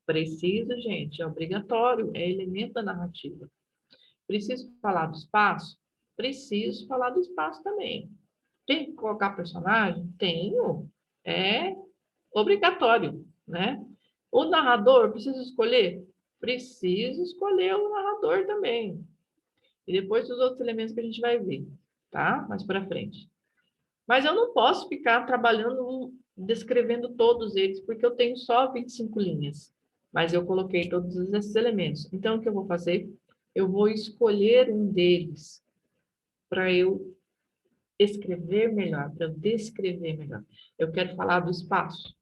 Preciso, gente, é obrigatório, é elemento da narrativa. Preciso falar do espaço? Preciso falar do espaço também. Tem que colocar personagem? Tenho. É obrigatório, né? O narrador, preciso escolher? Preciso escolher o narrador também. E depois os outros elementos que a gente vai ver, tá? Mais para frente. Mas eu não posso ficar trabalhando, descrevendo todos eles, porque eu tenho só 25 linhas. Mas eu coloquei todos esses elementos. Então, o que eu vou fazer? Eu vou escolher um deles para eu escrever melhor, para eu descrever melhor. Eu quero falar do espaço.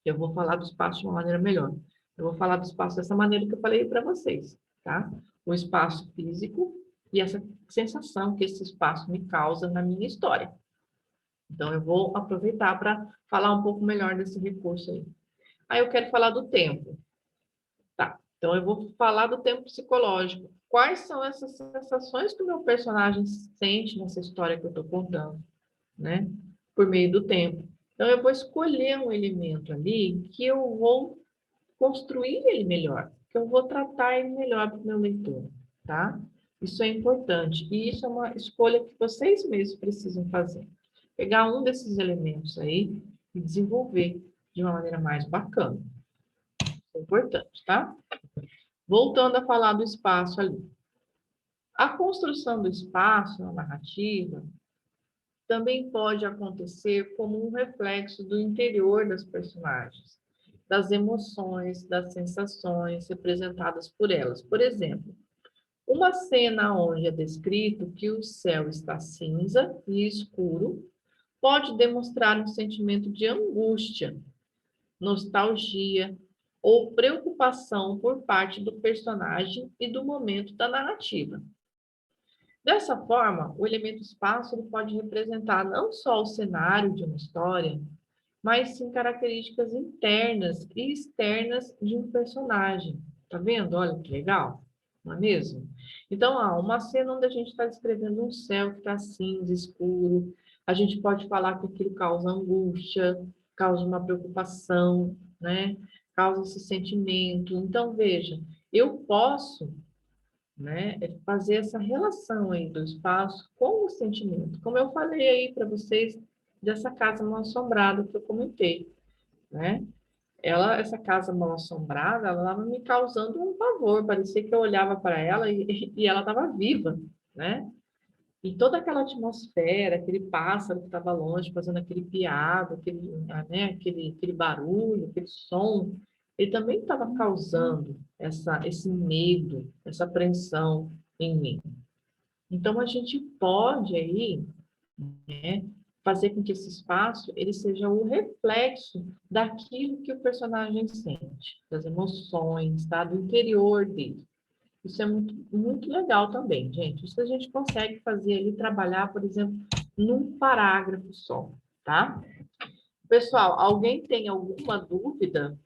Eu vou falar do espaço de uma maneira melhor. Eu vou falar do espaço dessa maneira que eu falei para vocês, tá? O espaço físico e essa sensação que esse espaço me causa na minha história. Então, eu vou aproveitar para falar um pouco melhor desse recurso aí. Aí eu quero falar do tempo. Tá. Então, eu vou falar do tempo psicológico. Quais são essas sensações que o meu personagem sente nessa história que eu estou contando, né? Por meio do tempo. Então, eu vou escolher um elemento ali que eu vou construir ele melhor, que eu vou tratar ele melhor para o meu leitor, tá? Isso é importante. E isso é uma escolha que vocês mesmos precisam fazer. Pegar um desses elementos aí e desenvolver de uma maneira mais bacana. Isso é importante, tá? Voltando a falar do espaço ali. A construção do espaço na narrativa também pode acontecer como um reflexo do interior das personagens, das emoções, das sensações representadas por elas. Por exemplo, uma cena onde é descrito que o céu está cinza e escuro pode demonstrar um sentimento de angústia, nostalgia ou preocupação por parte do personagem e do momento da narrativa. Dessa forma, o elemento espaço ele pode representar não só o cenário de uma história, mas sim características internas e externas de um personagem. Tá vendo? Olha que legal, não é mesmo? Então, uma cena onde a gente está descrevendo um céu que está cinza, escuro, a gente pode falar que aquilo causa angústia, causa uma preocupação, né? Causa esse sentimento. Então, veja, eu posso, né, fazer essa relação aí do espaço com o sentimento. Como eu falei aí para vocês dessa casa mal assombrada que eu comentei, né? Essa casa mal assombrada, ela estava me causando um pavor, parecia que eu olhava para ela e ela estava viva, né? E toda aquela atmosfera, aquele pássaro que estava longe, fazendo aquele piado, aquele barulho, aquele som, ele também estava causando esse medo, essa apreensão em mim. Então, a gente pode aí, né, fazer com que esse espaço ele seja o reflexo daquilo que o personagem sente, das emoções, tá? Do interior dele. Isso é muito, muito legal também, gente. Isso a gente consegue fazer ali, trabalhar, por exemplo, num parágrafo só, tá? Pessoal, alguém tem alguma dúvida?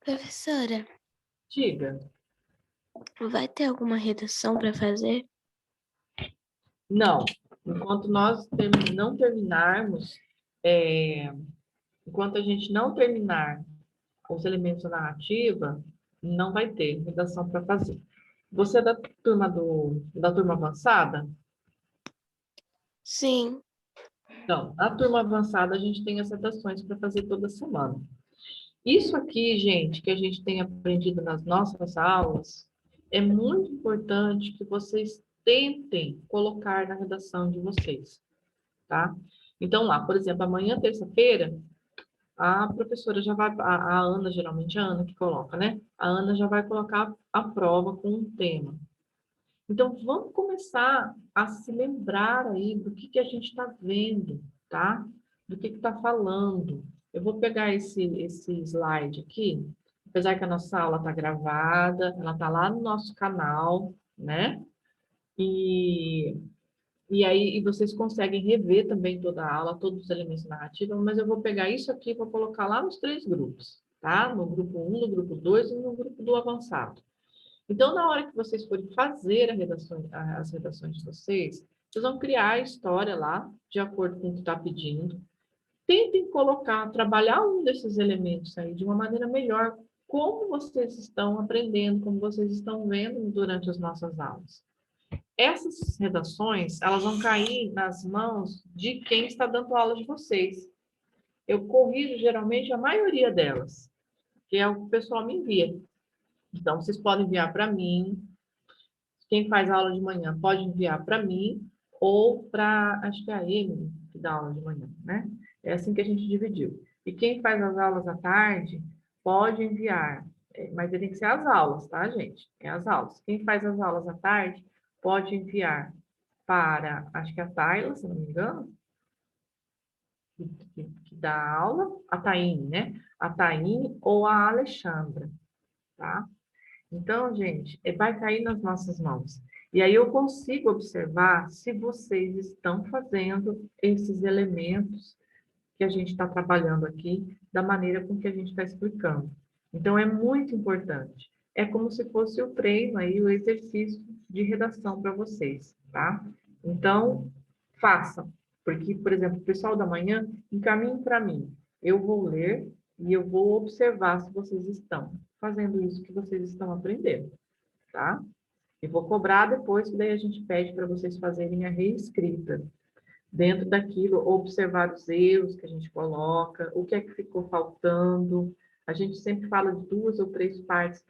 Professora,
Diga.
vai ter alguma redação para fazer?
Não. Enquanto nós não terminarmos, é, enquanto a gente não terminar os elementos da narrativa, não vai ter redação para fazer. Você é da turma avançada?
Sim.
Então, a turma avançada a gente tem as redações para fazer toda semana. Isso aqui, gente, que a gente tem aprendido nas nossas aulas, é muito importante que vocês tentem colocar na redação de vocês, tá? Então, lá, por exemplo, amanhã, terça-feira, a professora já vai, a Ana, geralmente a Ana que coloca, né? A Ana já vai colocar a prova com um tema. Então, vamos começar a se lembrar aí do que a gente está vendo, tá? Do que está falando. Eu vou pegar esse slide aqui, apesar que a nossa aula está gravada, ela está lá no nosso canal, né? E, e aí vocês conseguem rever também toda a aula, todos os elementos narrativos, mas eu vou pegar isso aqui e vou colocar lá nos 3 grupos, tá? No grupo 1, no grupo 2 e no grupo do avançado. Então, na hora que vocês forem fazer as redações de vocês, vocês vão criar a história lá, de acordo com o que está pedindo. Tentem colocar, trabalhar um desses elementos aí de uma maneira melhor, como vocês estão aprendendo, como vocês estão vendo durante as nossas aulas. Essas redações, elas vão cair nas mãos de quem está dando aula de vocês. Eu corrijo geralmente a maioria delas, que é o que o pessoal me envia. Então, vocês podem enviar para mim. Quem faz aula de manhã pode enviar para mim ou para, acho que é a Emily, que dá aula de manhã, né? É assim que a gente dividiu. E quem faz as aulas à tarde pode enviar, mas tem que ser as aulas, tá, gente? É as aulas. Quem faz as aulas à tarde pode enviar para, acho que é a Tayla, se não me engano, que dá aula, a Taine, né? A Taine ou a Alexandra, tá? Então, gente, vai cair nas nossas mãos. E aí eu consigo observar se vocês estão fazendo esses elementos que a gente está trabalhando aqui da maneira com que a gente está explicando. Então, é muito importante. É como se fosse o treino aí, o exercício de redação para vocês, tá? Então, façam. Porque, por exemplo, o pessoal da manhã, encaminhe para mim. Eu vou ler e eu vou observar se vocês estão fazendo isso que vocês estão aprendendo, tá? E vou cobrar depois, que daí a gente pede para vocês fazerem a reescrita. Dentro daquilo, observar os erros que a gente coloca, o que é que ficou faltando. A gente sempre fala de 2 ou 3 partes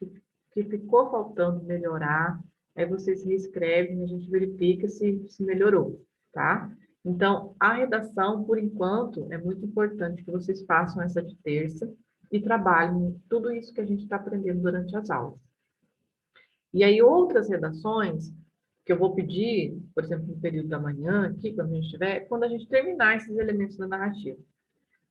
que ficou faltando melhorar. Aí vocês reescrevem, a gente verifica se melhorou, tá? Então, a redação, por enquanto, é muito importante que vocês façam essa de terça e trabalhem tudo isso que a gente está aprendendo durante as aulas. E aí, outras redações, que eu vou pedir, por exemplo, no período da manhã, aqui, quando a gente tiver, quando a gente terminar esses elementos da narrativa.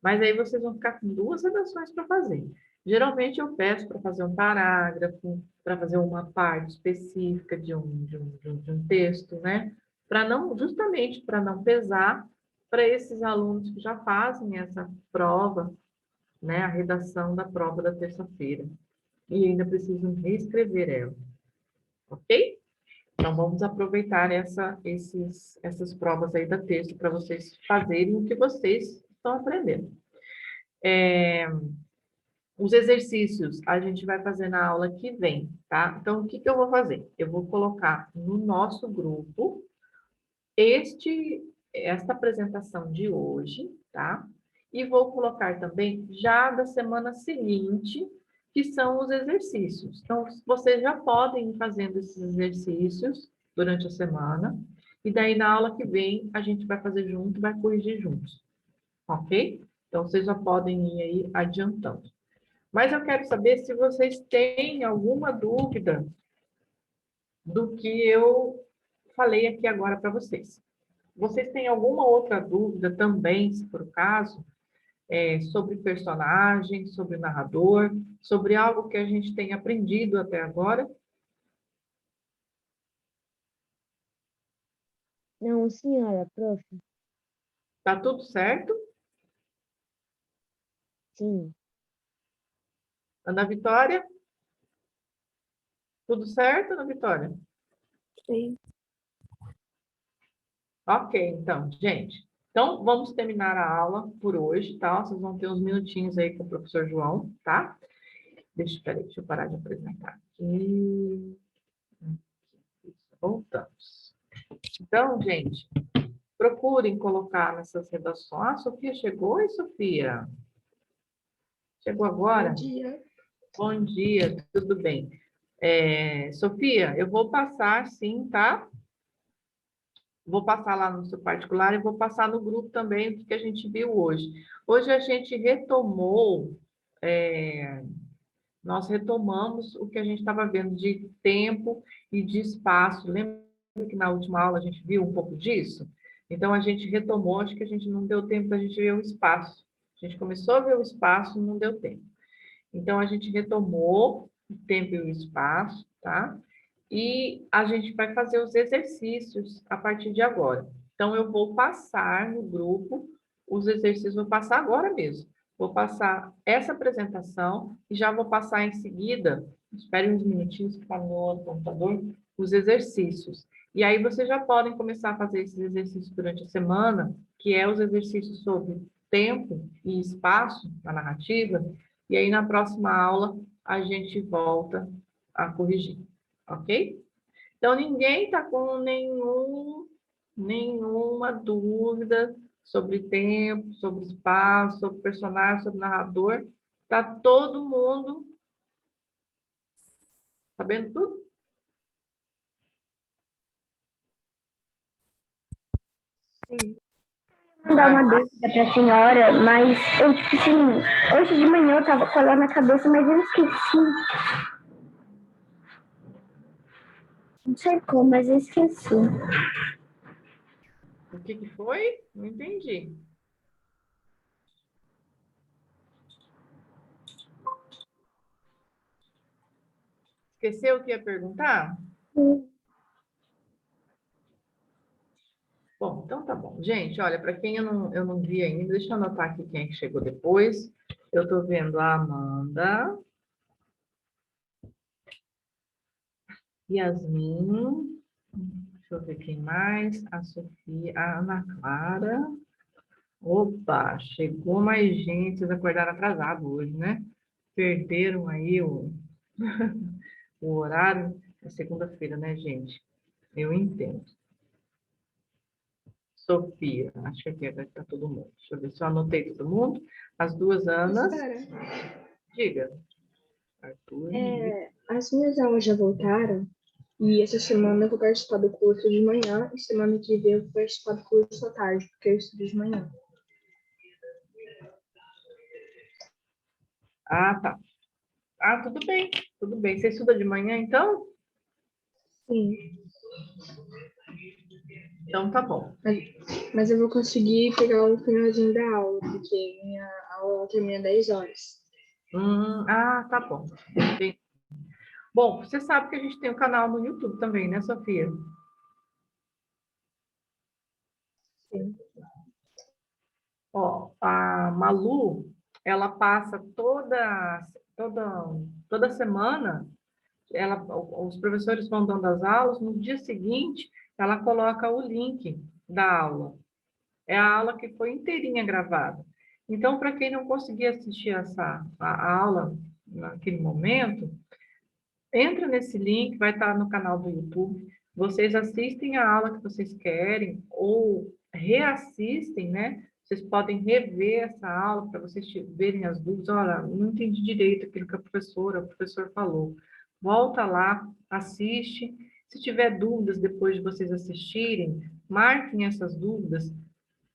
Mas aí vocês vão ficar com 2 redações para fazer. Geralmente eu peço para fazer um parágrafo, para fazer uma parte específica de um texto, né? Para não, justamente para não pesar para esses alunos que já fazem essa prova, né? A redação da prova da terça-feira. E ainda precisam reescrever ela. Ok? Então, vamos aproveitar essas provas aí da terça para vocês fazerem o que vocês estão aprendendo. Os exercícios a gente vai fazer na aula que vem, tá? Então, o que eu vou fazer? Eu vou colocar no nosso grupo esta apresentação de hoje, tá? E vou colocar também já da semana seguinte, que são os exercícios. Então, vocês já podem ir fazendo esses exercícios durante a semana, e daí na aula que vem a gente vai fazer junto, vai corrigir juntos, ok? Então, vocês já podem ir aí adiantando. Mas eu quero saber se vocês têm alguma dúvida do que eu falei aqui agora para vocês. Vocês têm alguma outra dúvida também, se for o caso, sobre personagem, sobre narrador, sobre algo que a gente tem aprendido até agora?
Não, senhora, prof.
Tá tudo certo?
Sim.
Ana Vitória? Tudo certo, Ana Vitória?
Sim.
Ok, então, gente. Então, vamos terminar a aula por hoje, tá? Vocês vão ter uns minutinhos aí com o professor João, tá? Deixa eu parar de apresentar aqui. Voltamos. Então, gente, procurem colocar nessas redações. Ah, Sofia chegou? Oi, Sofia. Chegou agora?
Bom dia.
Bom dia, tudo bem. Sofia, eu vou passar sim, tá? Vou passar lá no seu particular e vou passar no grupo também o que a gente viu hoje. Hoje a gente retomou, nós retomamos o que a gente estava vendo de tempo e de espaço. Lembra que na última aula a gente viu um pouco disso? Então a gente retomou, acho que a gente não deu tempo para a gente ver o espaço. A gente começou a ver o espaço, não deu tempo. Então a gente retomou o tempo e o espaço, tá? E a gente vai fazer os exercícios a partir de agora. Então, eu vou passar no grupo os exercícios, vou passar agora mesmo. Vou passar essa apresentação e já vou passar em seguida, espere uns minutinhos que está no outro computador, os exercícios. E aí vocês já podem começar a fazer esses exercícios durante a semana, que é os exercícios sobre tempo e espaço na narrativa, e aí na próxima aula a gente volta a corrigir. Ok? Então, ninguém está com nenhuma dúvida sobre tempo, sobre espaço, sobre personagem, sobre narrador. Está todo mundo sabendo tudo?
Sim.
Vou dar uma dúvida para a senhora, mas eu, tipo assim, hoje de manhã eu tava com ela na cabeça, mas eu esqueci. Não sei como, mas eu esqueci.
O que foi? Não entendi. Esqueceu o que ia perguntar? Bom, então tá bom. Gente, olha, para quem eu não vi ainda, deixa eu anotar aqui quem é que chegou depois. Eu estou vendo a Amanda, Yasmin, deixa eu ver quem mais, a Sofia, a Ana Clara. Opa, chegou mais gente, vocês acordaram atrasado hoje, né? Perderam aí o horário. É segunda-feira, né, gente? Eu entendo. Sofia, acho que aqui está todo mundo. Deixa eu ver se eu anotei todo mundo. As duas Anas. Diga. Arthur.
As minhas aulas já voltaram e essa semana eu vou participar do curso de manhã e semana que vem eu vou participar do curso à tarde, porque eu estudo de manhã.
Ah, tá. Ah, tudo bem, tudo bem. Você estuda de manhã, então?
Sim.
Então, tá bom.
Mas eu vou conseguir pegar o finalzinho da aula, porque minha aula termina 10 horas.
Tá bom. Entendi. Bom, você sabe que a gente tem um canal no YouTube também, né, Sofia?
Sim.
Ó, a Malu, ela passa toda semana, os professores vão dando as aulas, no dia seguinte, ela coloca o link da aula. É a aula que foi inteirinha gravada. Então, para quem não conseguir assistir a aula naquele momento, entra nesse link, vai estar no canal do YouTube. Vocês assistem a aula que vocês querem ou reassistem, né? Vocês podem rever essa aula para vocês verem as dúvidas. Olha, não entendi direito aquilo que o professor falou. Volta lá, assiste. Se tiver dúvidas depois de vocês assistirem, marquem essas dúvidas,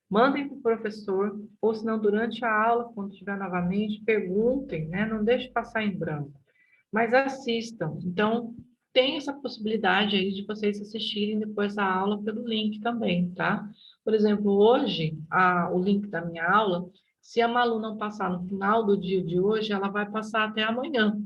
mandem para o professor, ou se não, durante a aula, quando tiver novamente, perguntem, né? Não deixe passar em branco, mas assistam. Então, tem essa possibilidade aí de vocês assistirem depois a aula pelo link também, tá? Por exemplo, hoje, o link da minha aula, se a Malu não passar no final do dia de hoje, ela vai passar até amanhã.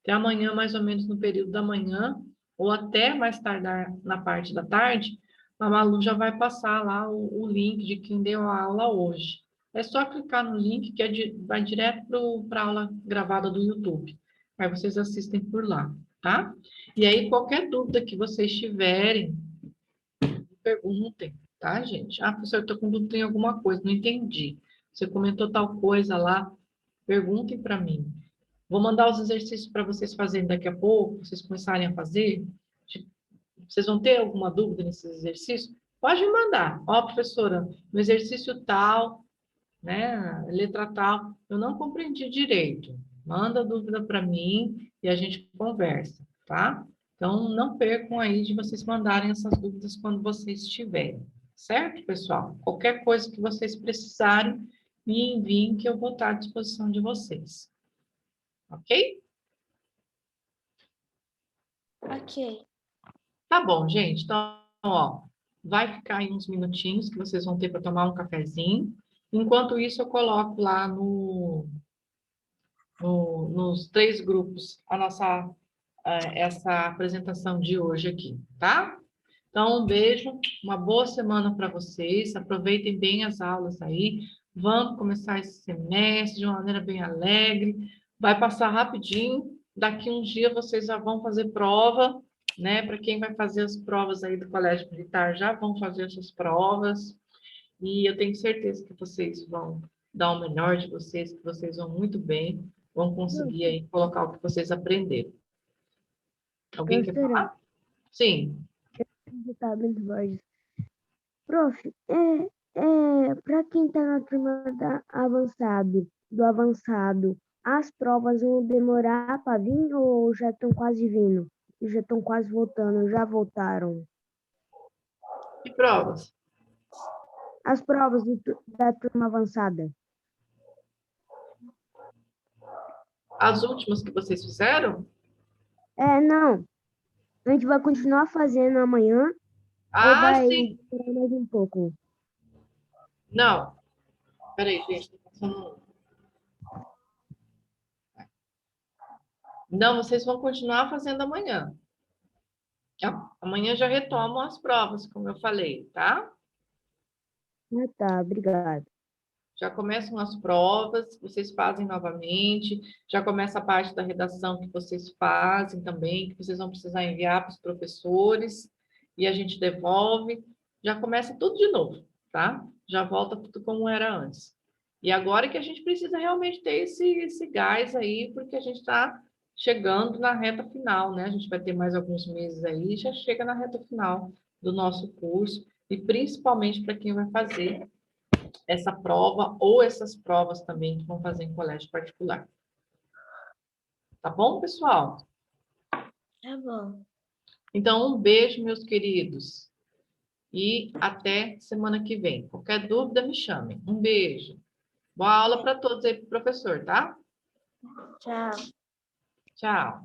Até amanhã, mais ou menos no período da manhã, ou até mais tardar na parte da tarde, a Malu já vai passar lá o link de quem deu a aula hoje. É só clicar no link que vai direto para a aula gravada do YouTube. Aí vocês assistem por lá, tá? E aí, qualquer dúvida que vocês tiverem, perguntem, tá, gente? Professor, eu estou com dúvida em alguma coisa, não entendi. Você comentou tal coisa lá, perguntem para mim. Vou mandar os exercícios para vocês fazerem daqui a pouco, vocês começarem a fazer. Vocês vão ter alguma dúvida nesses exercícios? Pode me mandar. Ó, professora, no exercício tal, né, letra tal, eu não compreendi direito. Manda dúvida para mim e a gente conversa, tá? Então, não percam aí de vocês mandarem essas dúvidas quando vocês tiverem, certo, pessoal? Qualquer coisa que vocês precisarem, me enviem que eu vou estar à disposição de vocês. Ok?
Ok.
Tá bom, gente. Então, ó, vai ficar aí uns minutinhos que vocês vão ter para tomar um cafezinho. Enquanto isso, eu coloco lá nos 3 grupos essa apresentação de hoje aqui, tá? Então, um beijo, uma boa semana para vocês. Aproveitem bem as aulas aí. Vamos começar esse semestre de uma maneira bem alegre. Vai passar rapidinho. Daqui uns dias vocês já vão fazer prova, né? Para quem vai fazer as provas aí do Colégio Militar, já vão fazer essas provas. E eu tenho certeza que vocês vão dar o melhor de vocês, que vocês vão muito bem, vão conseguir aí colocar o que vocês aprenderam. Alguém quer
Professora,
falar? Sim.
do tablet voz. Prof, para quem está na turma do avançado, as provas vão demorar para vir ou já estão quase vindo? Já estão quase voltando, já voltaram?
E provas?
As provas da turma avançada.
As últimas que vocês fizeram?
Não. A gente vai continuar fazendo amanhã ou vai
Sim.
esperar mais um pouco?
Não. Peraí, gente. Tô passando... Não, vocês vão continuar fazendo amanhã. Amanhã já retomam as provas, como eu falei, tá?
Tá, obrigada.
Já começam as provas, vocês fazem novamente, já começa a parte da redação que vocês fazem também, que vocês vão precisar enviar para os professores, e a gente devolve, já começa tudo de novo, tá? Já volta tudo como era antes. E agora que a gente precisa realmente ter esse gás aí, porque a gente está chegando na reta final, né? A gente vai ter mais alguns meses aí, já chega na reta final do nosso curso, e principalmente para quem vai fazer essa prova ou essas provas também que vão fazer em colégio particular. Tá bom, pessoal?
Tá bom.
Então, um beijo, meus queridos. E até semana que vem. Qualquer dúvida, me chamem. Um beijo. Boa aula para todos aí, pro professor, tá?
Tchau.
Tchau.